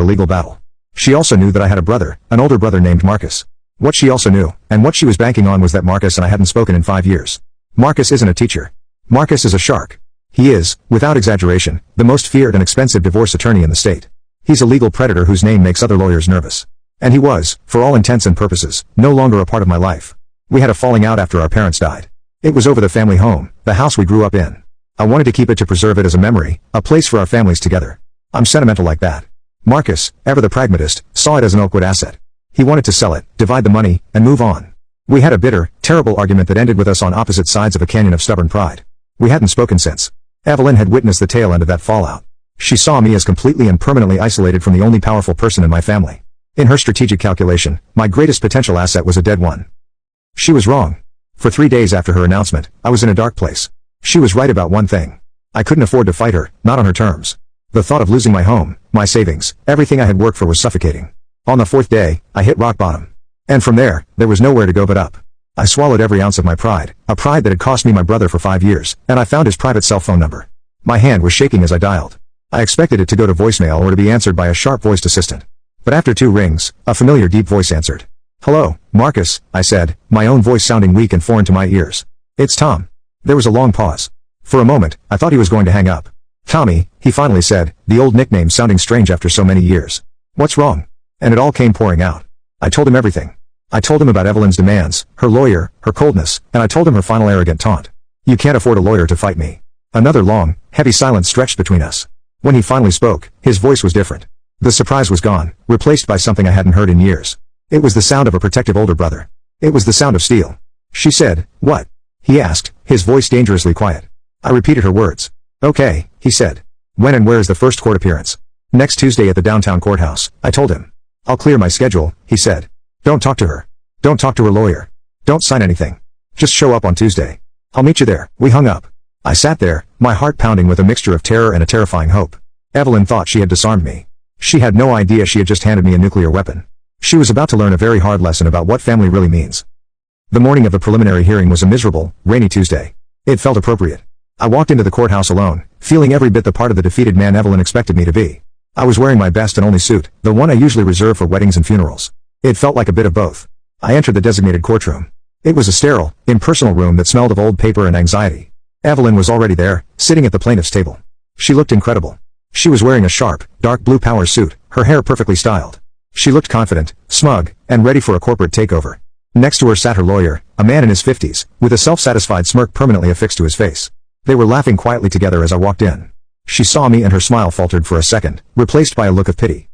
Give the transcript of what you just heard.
a legal battle. She also knew that I had a brother, an older brother named Marcus. What she also knew, and what she was banking on, was that Marcus and I hadn't spoken in 5 years. Marcus isn't a teacher. Marcus is a shark. He is, without exaggeration, the most feared and expensive divorce attorney in the state. He's a legal predator whose name makes other lawyers nervous. And he was, for all intents and purposes, no longer a part of my life. We had a falling out after our parents died. It was over the family home, the house we grew up in. I wanted to keep it to preserve it as a memory, a place for our families together. I'm sentimental like that. Marcus, ever the pragmatist, saw it as an Oakwood asset. He wanted to sell it, divide the money, and move on. We had a bitter, terrible argument that ended with us on opposite sides of a canyon of stubborn pride. We hadn't spoken since. Evelyn had witnessed the tail end of that fallout. She saw me as completely and permanently isolated from the only powerful person in my family. In her strategic calculation, my greatest potential asset was a dead one. She was wrong. For 3 days after her announcement, I was in a dark place. She was right about one thing. I couldn't afford to fight her, not on her terms. The thought of losing my home, my savings, everything I had worked for was suffocating. On the 4th day, I hit rock bottom. And from there was nowhere to go but up. I swallowed every ounce of my pride, a pride that had cost me my brother for 5 years, and I found his private cell phone number. My hand was shaking as I dialed. I expected it to go to voicemail or to be answered by a sharp-voiced assistant. But after 2 rings, a familiar deep voice answered. "Hello, Marcus," I said, my own voice sounding weak and foreign to my ears. "It's Tom." There was a long pause. For a moment, I thought he was going to hang up. "Tommy," he finally said, the old nickname sounding strange after so many years. "What's wrong?" And it all came pouring out. I told him everything. I told him about Evelyn's demands, her lawyer, her coldness, and I told him her final arrogant taunt. "You can't afford a lawyer to fight me." Another long, heavy silence stretched between us. When he finally spoke, his voice was different. The surprise was gone, replaced by something I hadn't heard in years. It was the sound of a protective older brother. It was the sound of steel. She said, "What?" he asked, his voice dangerously quiet. I repeated her words. "Okay," he said. "When and where is the first court appearance?" "Next Tuesday at the downtown courthouse," I told him. "I'll clear my schedule," he said. "Don't talk to her. Don't talk to her lawyer. Don't sign anything. Just show up on Tuesday. I'll meet you there." We hung up. I sat there, my heart pounding with a mixture of terror and a terrifying hope. Evelyn thought she had disarmed me. She had no idea she had just handed me a nuclear weapon. She was about to learn a very hard lesson about what family really means. The morning of the preliminary hearing was a miserable, rainy Tuesday. It felt appropriate. I walked into the courthouse alone, feeling every bit the part of the defeated man Evelyn expected me to be. I was wearing my best and only suit, the one I usually reserve for weddings and funerals. It felt like a bit of both. I entered the designated courtroom. It was a sterile, impersonal room that smelled of old paper and anxiety. Evelyn was already there, sitting at the plaintiff's table. She looked incredible. She was wearing a sharp, dark blue power suit, her hair perfectly styled. She looked confident, smug, and ready for a corporate takeover. Next to her sat her lawyer, a man in his 50s, with a self-satisfied smirk permanently affixed to his face. They were laughing quietly together as I walked in. She saw me and her smile faltered for a second, replaced by a look of pity.